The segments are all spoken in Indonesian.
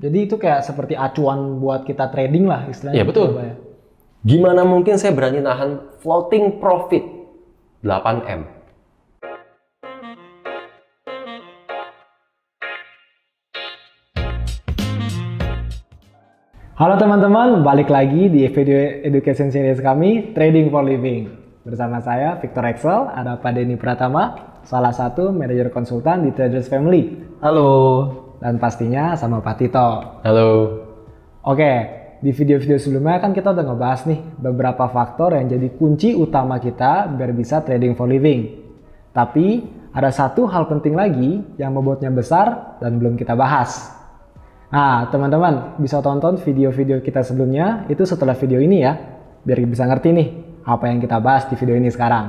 Jadi itu kayak seperti acuan buat kita trading lah istilahnya. Iya betul. Coba ya. Gimana mungkin saya berani nahan floating profit 8M? Halo teman-teman, balik lagi di video education series kami, Trading for Living. Bersama saya, Victor Excel, ada Pak Denny Pratama, salah satu manajer konsultan di Traders Family. Halo. Dan pastinya sama Pak Tito. Halo. Oke, di video-video sebelumnya kan kita udah ngebahas nih beberapa faktor yang jadi kunci utama kita biar bisa trading for living. Tapi ada satu hal penting lagi yang membuatnya besar dan belum kita bahas. Nah, teman-teman bisa tonton video-video kita sebelumnya itu setelah video ini ya, biar bisa ngerti nih apa yang kita bahas di video ini sekarang.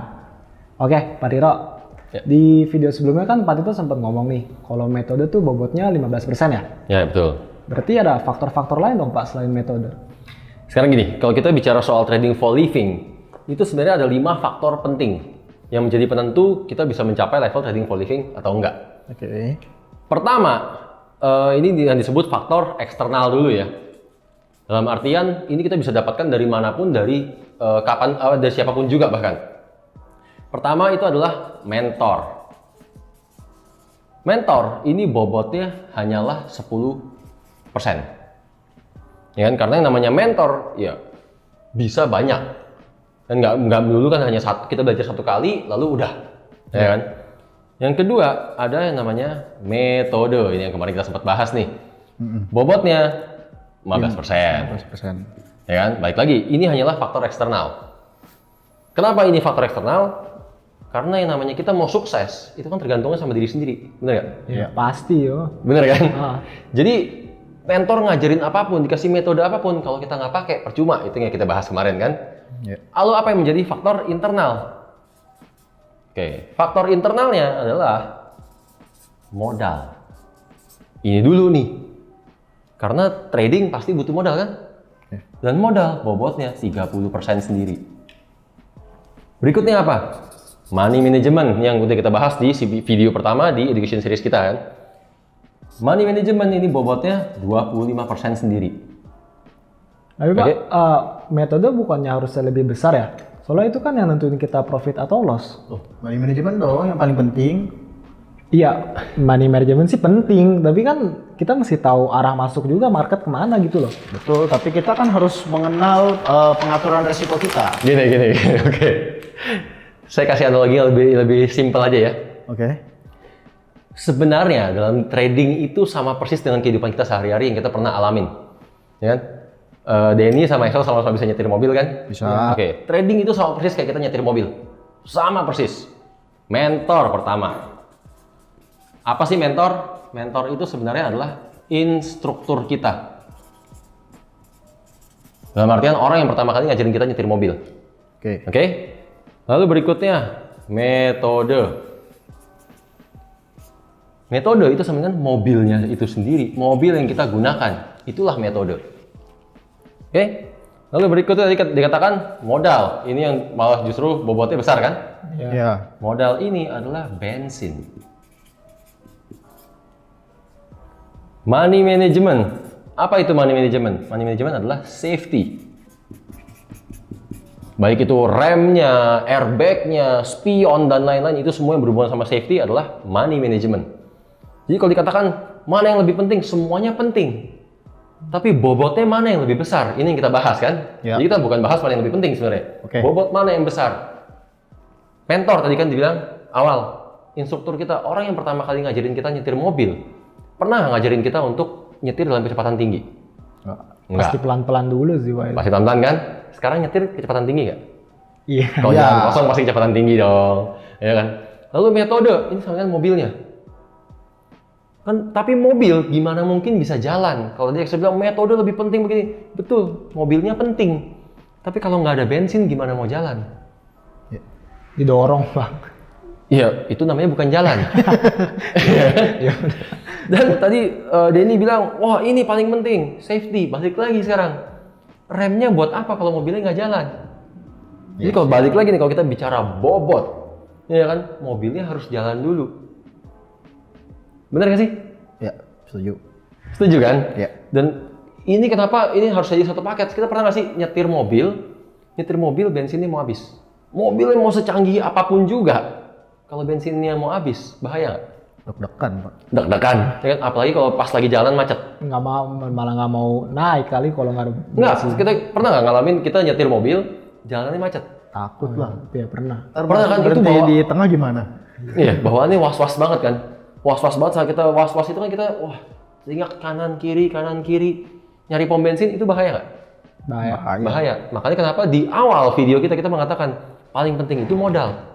Oke, Pak Tito. Ya. Di video sebelumnya kan Pak Tito sempat ngomong nih, kalau metode tuh bobotnya 15% ya? Ya betul. Berarti ada faktor-faktor lain dong Pak selain metode? Sekarang gini, kalau kita bicara soal trading for living, itu sebenarnya ada 5 faktor penting yang menjadi penentu kita bisa mencapai level trading for living atau enggak. Oke. Pertama, ini yang disebut faktor eksternal dulu ya. Dalam artian ini kita bisa dapatkan dari manapun, dari dari siapapun juga bahkan. Pertama itu adalah mentor. Mentor ini bobotnya hanyalah 10%. Ya kan? Karena yang namanya mentor ya bisa banyak. Dan nggak dulu kan hanya kita belajar satu kali lalu udah. Ya kan? Yang kedua, ada yang namanya metode. Ini yang kemarin kita sempat bahas nih. Bobotnya 15%. 15%. Ya kan? Baik lagi, ini hanyalah faktor eksternal. Kenapa ini faktor eksternal? Karena yang namanya kita mau sukses, itu kan tergantungnya sama diri sendiri. Bener nggak? Ya pasti yo. Bener kan? Ah. Jadi, mentor ngajarin apapun, dikasih metode apapun, kalau kita nggak pakai, percuma. Itu yang kita bahas kemarin kan? Ya. Lalu apa yang menjadi faktor internal? Oke, faktor internalnya adalah modal. Ini dulu nih, karena trading pasti butuh modal kan? Dan modal bobotnya 30% sendiri. Berikutnya apa? Money management yang udah kita bahas di video pertama di education series kita kan? Money management ini bobotnya 25% sendiri. Tapi Pak, metode bukannya harusnya lebih besar ya? Soalnya itu kan yang nentuin kita profit atau loss. Money management dong yang paling penting. Iya, money management sih penting, tapi kan kita mesti tahu arah masuk juga market kemana gitu loh. Betul, tapi kita kan harus mengenal pengaturan resiko kita. Gini, oke. Saya kasih analogi yang lebih simpel aja ya. Oke. Sebenarnya dalam trading itu sama persis dengan kehidupan kita sehari-hari yang kita pernah alamin, ya kan? Denny sama Excel sama-sama bisa nyetir mobil kan? Bisa. Oke, trading itu sama persis kayak kita nyetir mobil, sama persis. Mentor pertama, apa sih mentor? Mentor itu sebenarnya adalah instruktur kita. Dalam artian orang yang pertama kali ngajarin kita nyetir mobil. Oke? Lalu berikutnya metode. Metode itu sebenarnya mobilnya itu sendiri, mobil yang kita gunakan, itulah metode. Oke? Lalu berikutnya tadi dikatakan modal. Ini yang malah justru bobotnya besar kan? Iya. Modal ini adalah bensin. Money management. Apa itu money management? Money management adalah safety. Baik itu remnya, airbagnya, spion, dan lain-lain, itu semua yang berhubungan sama safety adalah money management. Jadi kalau dikatakan mana yang lebih penting, semuanya penting. Tapi bobotnya mana yang lebih besar? Ini yang kita bahas kan? Ya. Jadi kita bukan bahas mana yang lebih penting sebenarnya. Oke. Bobot mana yang besar? Mentor tadi kan dibilang awal, instruktur kita, orang yang pertama kali ngajarin kita nyetir mobil, pernah ngajarin kita untuk nyetir dalam kecepatan tinggi? Enggak. Pasti pelan-pelan dulu sih Pak. Pasti pelan-pelan kan? Sekarang nyetir kecepatan tinggi nggak? Iya. Kalau Iya. jalan kosong pasti kecepatan tinggi dong, ya kan? Lalu metode, ini sama kan mobilnya. Kan, tapi mobil gimana mungkin bisa jalan? Kalau dia bilang metode lebih penting begini, betul, mobilnya penting. Tapi kalau nggak ada bensin gimana mau jalan? Didorong Pak. Iya, itu namanya bukan jalan. Dan tadi Denny bilang, wah ini paling penting, safety. Balik lagi sekarang, remnya buat apa kalau mobilnya nggak jalan? Jadi kalau balik lagi nih, kalau kita bicara bobot, ya kan, mobilnya harus jalan dulu. Bener gak sih? Ya, setuju. Setuju kan? Ya. Dan ini kenapa ini harus jadi satu paket? Kita pernah nggak sih nyetir mobil bensinnya mau habis. Mobilnya mau secanggih apapun juga, kalau bensinnya mau habis, bahaya nggak? Deg-degan, Pak. Deg-degan, ya kan? Apalagi kalau pas lagi jalan macet. Nggak mau, malah nggak mau naik kali kalau nggak ada Nggak, bensin. kita pernah nggak ngalamin kita nyetir mobil, jalannya macet? Takut lah. Iya pernah. Pernah kan? Itu Berhenti bawa- di tengah gimana? Iya, bawaannya was-was banget kan. Was-was banget saat kita was-was itu kan kita, wah, ingat kanan kiri, nyari pom bensin itu bahaya nggak? Bahaya. Bahaya. Makanya kenapa di awal video kita mengatakan paling penting itu modal.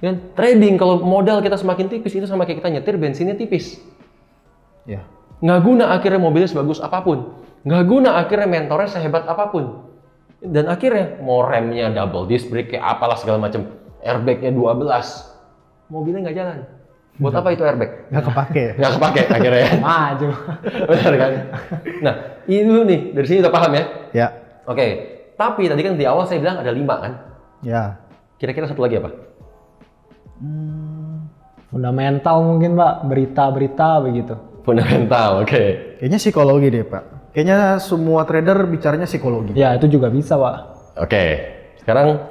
Dan trading kalau modal kita semakin tipis itu sama kayak kita nyetir bensinnya tipis. Ya. Nggak guna akhirnya mobilnya sebagus apapun. Nggak guna akhirnya mentornya sehebat apapun. Dan akhirnya mau remnya double disc brake kayak apalah segala macam. Airbagnya 12. Mobilnya nggak jalan. Buat apa itu airbag? Nggak kepake. Nggak kepake akhirnya. Maju. Benar kan? Nah, ini dulu nih. Dari sini udah paham ya? Ya. Oke. Tapi tadi kan di awal saya bilang ada 5 kan? Ya. Kira-kira satu lagi apa? Fundamental mungkin Pak, berita-berita begitu. Fundamental, oke. Kayaknya psikologi deh, Pak. Kayaknya semua trader bicaranya psikologi. Ya itu juga bisa Pak. Oke. Sekarang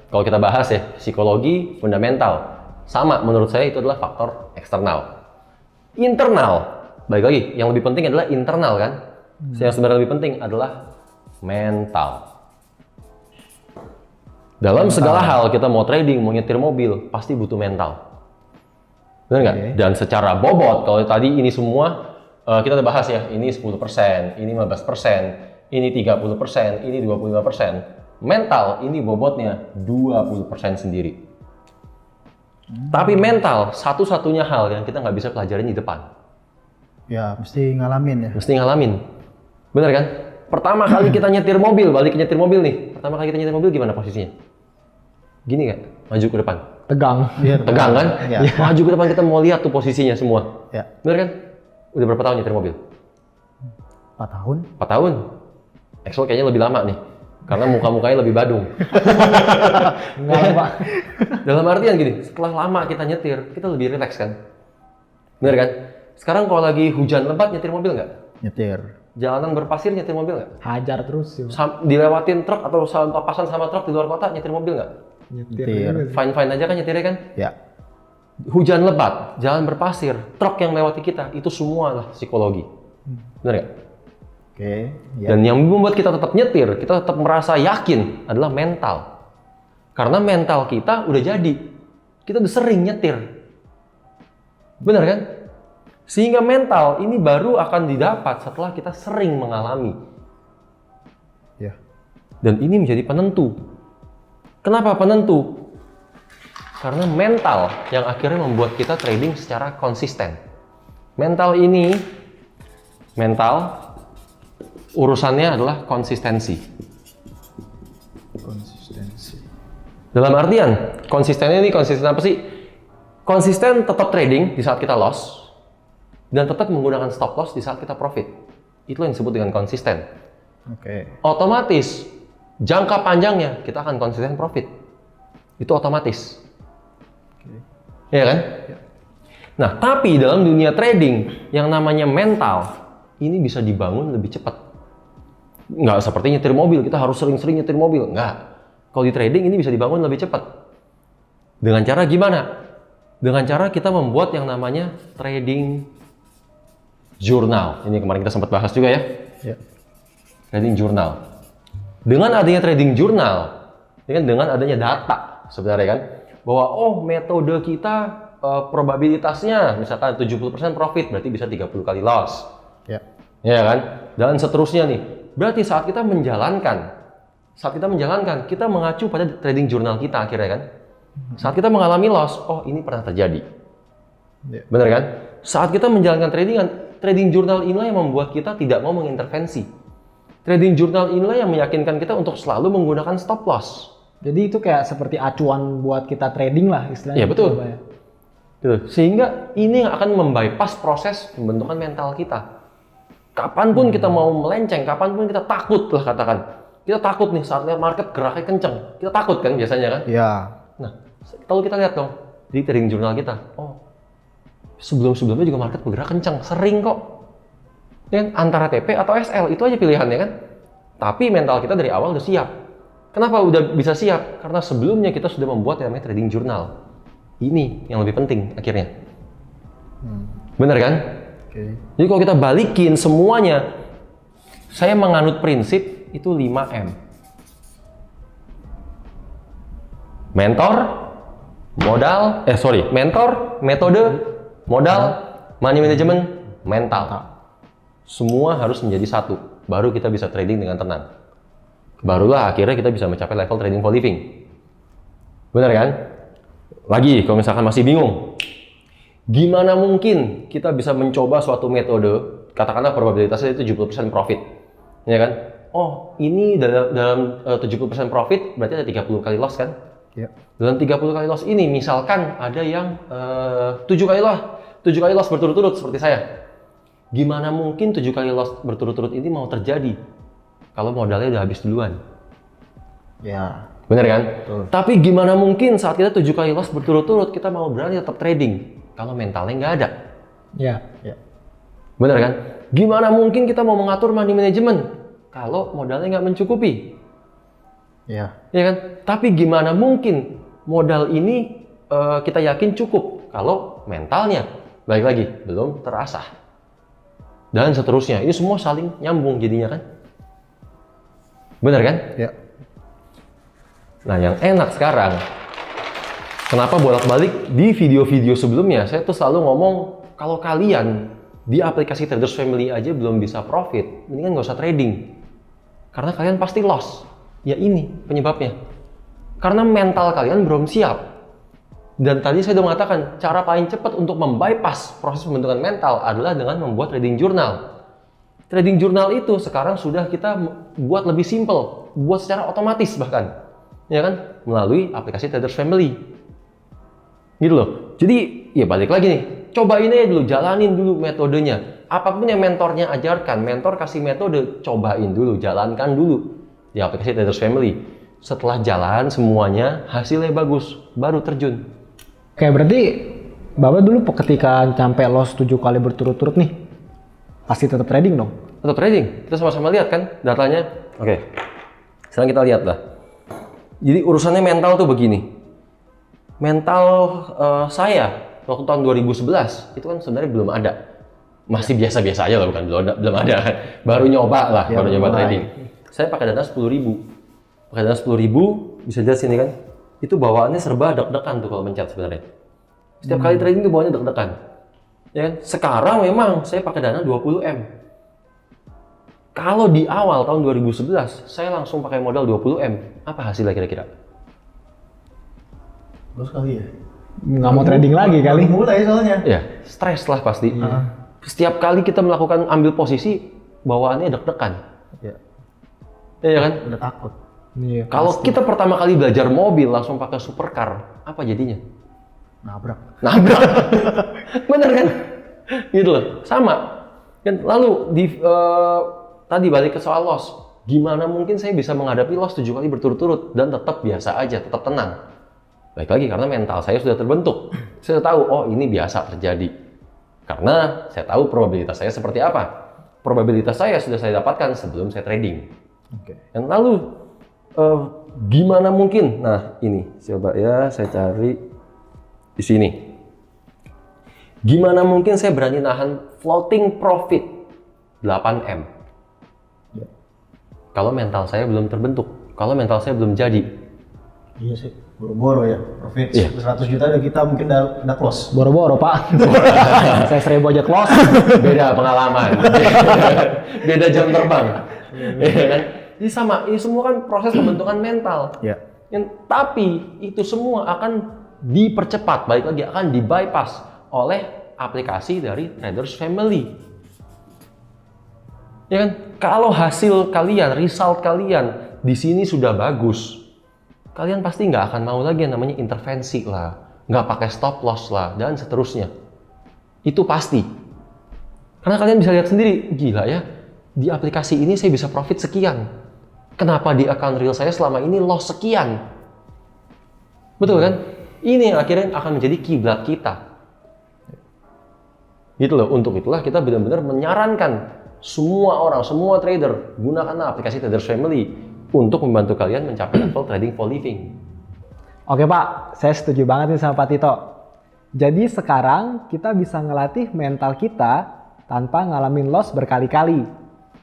kalau kita bahas ya, psikologi fundamental. Sama menurut saya itu adalah faktor eksternal. Internal, balik lagi, yang lebih penting adalah internal kan? Yang sebenarnya lebih penting adalah mental. Dalam segala hal kita mau trading, mau nyetir mobil, pasti butuh mental. Benar nggak? Oke. Dan secara bobot, kalau tadi ini semua kita udah bahas ya, ini 10%, ini 15%, ini 30%, ini 25%. Mental ini bobotnya 20% sendiri. Tapi mental satu-satunya hal yang kita nggak bisa pelajarin di depan. Ya, mesti ngalamin ya. Mesti ngalamin. Bener kan? Pertama kali kita nyetir mobil, balik ke nyetir mobil nih. Pertama kali kita nyetir mobil gimana posisinya? Gini nggak? Maju ke depan. Tegang. Iya, Tegang kan? Ya. Maju ke depan kita mau lihat tuh posisinya semua. Ya. Bener kan? Udah berapa tahun nyetir mobil? 4 tahun. 4 tahun. Axel kayaknya lebih lama nih. Karena muka-mukanya lebih badung. Enggak lah, Pak. Dalam artian gini, setelah lama kita nyetir, kita lebih rileks kan? Bener kan? Sekarang kalau lagi hujan lebat nyetir mobil nggak? Nyetir. Jalanan berpasir nyetir mobil nggak? Hajar terus sih. Pak. Dilewatin truk atau papasan sama truk di luar kota nyetir mobil nggak? Nyetir. Nyetir. juga sih. Fine-fine aja kan nyetirnya kan? Ya. Hujan lebat, jalan berpasir, truk yang lewati kita, itu semua lah psikologi. Bener nggak? Oke. Ya. Dan yang membuat kita tetap nyetir, kita tetap merasa yakin adalah mental. Karena mental kita udah jadi. Kita udah sering nyetir. Benar kan? Sehingga mental ini baru akan didapat setelah kita sering mengalami. Ya. Dan ini menjadi penentu. Kenapa penentu? Karena mental yang akhirnya membuat kita trading secara konsisten. Mental ini, urusannya adalah konsistensi. Konsistensi. Dalam artian, konsistennya ini konsisten apa sih? Konsisten tetap trading di saat kita loss, dan tetap menggunakan stop loss di saat kita profit. Itu yang disebut dengan konsisten. Oke. Otomatis, jangka panjangnya kita akan konsisten profit. Itu otomatis. Iya kan? Nah, tapi dalam dunia trading, yang namanya mental, ini bisa dibangun lebih cepat. Nggak seperti nyetir mobil, kita harus sering-sering nyetir mobil. Nggak. Kalau di trading ini bisa dibangun lebih cepat. Dengan cara gimana? Dengan cara kita membuat yang namanya trading journal. Ini kemarin kita sempat bahas juga ya. Ya. Trading journal. Dengan adanya trading journal, dengan adanya data sebenarnya kan, bahwa oh metode kita probabilitasnya misalkan 70% profit, berarti bisa 30 kali loss. Ya. Ya kan? Dan seterusnya nih. Berarti saat kita menjalankan, kita mengacu pada trading journal kita akhirnya kan. Saat kita mengalami loss, oh ini pernah terjadi. Ya. Benar kan? Saat kita menjalankan trading journal inilah yang membuat kita tidak mau mengintervensi. Trading journal inilah yang meyakinkan kita untuk selalu menggunakan stop loss. Jadi itu kayak seperti acuan buat kita trading lah istilahnya. Iya, betul. gitu, Pak, ya. Gitu. Sehingga ini yang akan membypass proses pembentukan mental kita. Kapanpun kita mau melenceng, kapanpun kita takut lah katakan. Kita takut nih saat lihat market geraknya kenceng. Kita takut kan biasanya kan? Ya. Nah, kalau kita lihat dong di trading journal kita, oh Sebelum-sebelumnya juga market bergerak kencang, sering kok. Ya kan? Antara TP atau SL, itu aja pilihannya kan. Tapi mental kita dari awal udah siap. Kenapa udah bisa siap? Karena sebelumnya kita sudah membuat yang namanya trading journal. Ini yang lebih penting akhirnya. Bener kan? Jadi kalau kita balikin semuanya, saya menganut prinsip itu 5M. Mentor, metode, modal, money management, mental. Semua harus menjadi satu. Baru kita bisa trading dengan tenang. Barulah akhirnya kita bisa mencapai level trading for living. Bener kan? Lagi, kalau misalkan masih bingung, gimana mungkin kita bisa mencoba suatu metode, katakanlah probabilitasnya itu 70% profit, ya kan? Oh, ini dalam 70% profit berarti ada 30 kali loss kan? Ya. Dalam 30 kali loss ini, misalkan ada yang 7 kali loss berturut-turut seperti saya. Gimana mungkin 7 kali loss berturut-turut ini mau terjadi kalau modalnya udah habis duluan? Ya. Bener kan? Betul. Tapi gimana mungkin saat kita 7 kali loss berturut-turut kita mau berani tetap trading kalau mentalnya nggak ada? Ya. Bener kan? Gimana mungkin kita mau mengatur money management kalau modalnya nggak mencukupi? Ya. Ya kan? Tapi gimana mungkin modal ini kita yakin cukup kalau mentalnya balik lagi belum terasah? Dan seterusnya. Ini semua saling nyambung jadinya kan? Bener kan? Ya. Nah, yang enak sekarang, kenapa bolak-balik di video-video sebelumnya, saya tuh selalu ngomong, kalau kalian di aplikasi Traders Family aja belum bisa profit, mendingan nggak usah trading. Karena kalian pasti loss. Ya ini penyebabnya. Karena mental kalian belum siap. Dan tadi saya udah mengatakan, cara paling cepat untuk membypass proses pembentukan mental adalah dengan membuat trading journal. Trading journal itu sekarang sudah kita buat lebih simple, buat secara otomatis bahkan. Ya kan? Melalui aplikasi Traders Family. Gitu loh. Jadi, ya balik lagi nih. Cobain aja dulu, jalanin dulu metodenya. Apapun yang mentornya ajarkan, mentor kasih metode, cobain dulu, jalankan dulu di aplikasi Traders Family. Setelah jalan semuanya, hasilnya bagus, baru terjun. Oke, berarti Bapak dulu ketika sampai loss 7 kali berturut-turut nih, pasti tetap trading dong? Tetap trading. Kita sama-sama lihat kan datanya. Oke. Sekarang kita lihat lah. Jadi urusannya mental tuh begini. Mental saya waktu tahun 2011 itu kan sebenarnya belum ada. Masih biasa-biasa aja lah, bukan belum ada. Baru nyoba lah, baru nyoba trading. Saya pakai dana 10.000. Pakai dana 10.000, bisa lihat sini kan. Itu bawaannya serba deg-degan tuh kalau mencet sebenarnya. Setiap kali trading tuh bawaannya deg-degan. Ya kan? Sekarang memang saya pakai dana 20M. Kalau di awal tahun 2011, saya langsung pakai modal 20M. Apa hasilnya kira-kira? Terus kali ya? Nggak mau trading lagi kali? Mulai soalnya. Ya, stres lah pasti. Setiap kali kita melakukan ambil posisi, bawaannya deg-degan. Ya. Iya kan? Udah takut. Iya. Kalau kita pertama kali belajar mobil langsung pakai supercar, apa jadinya? Nabrak. Bener kan? Gitu loh, sama. Kan lalu tadi balik ke soal loss. Gimana mungkin saya bisa menghadapi loss 7 kali berturut-turut dan tetap biasa aja, tetap tenang? Baik lagi karena mental saya sudah terbentuk. Saya tahu, oh ini biasa terjadi. Karena saya tahu probabilitas saya seperti apa. Probabilitas saya sudah saya dapatkan sebelum saya trading. Oke. Dan lalu gimana mungkin? Nah ini coba ya saya cari di sini. Gimana mungkin saya berani nahan floating profit 8M? Kalau mental saya belum terbentuk, kalau mental saya belum jadi. Iya sih, boro-boro ya. Profit Iya. 100 juta udah kita mungkin udah close. Boro-boro Pak. Saya 1.000 aja close. Beda pengalaman, beda jam terbang. Ya kan? Jadi sama, ini semua kan proses pembentukan mental. Ya. Tapi itu semua akan dipercepat, balik lagi akan di-bypass oleh aplikasi dari Traders Family. Ya kan? Kalau hasil kalian, result kalian di sini sudah bagus, kalian pasti nggak akan mau lagi yang namanya intervensi lah, nggak pakai stop loss lah, dan seterusnya. Itu pasti. Karena kalian bisa lihat sendiri, gila ya, di aplikasi ini saya bisa profit sekian. Kenapa di account real saya selama ini loss sekian? Betul kan? Ini yang akhirnya akan menjadi kiblat kita. Gitu loh, untuk itulah kita benar-benar menyarankan semua orang, semua trader, gunakanlah aplikasi Traders Family untuk membantu kalian mencapai level trading for living. Oke Pak, saya setuju banget nih sama Pak Tito. Jadi sekarang kita bisa ngelatih mental kita tanpa ngalamin loss berkali-kali.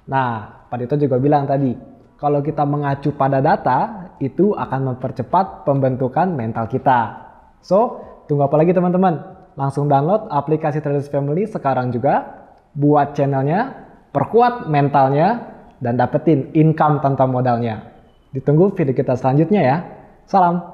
Nah, Pak Tito juga bilang tadi, kalau kita mengacu pada data, itu akan mempercepat pembentukan mental kita. So, tunggu apa lagi teman-teman? Langsung download aplikasi Traders Family sekarang juga, buat channelnya, perkuat mentalnya, dan dapetin income tanpa modalnya. Ditunggu video kita selanjutnya ya. Salam!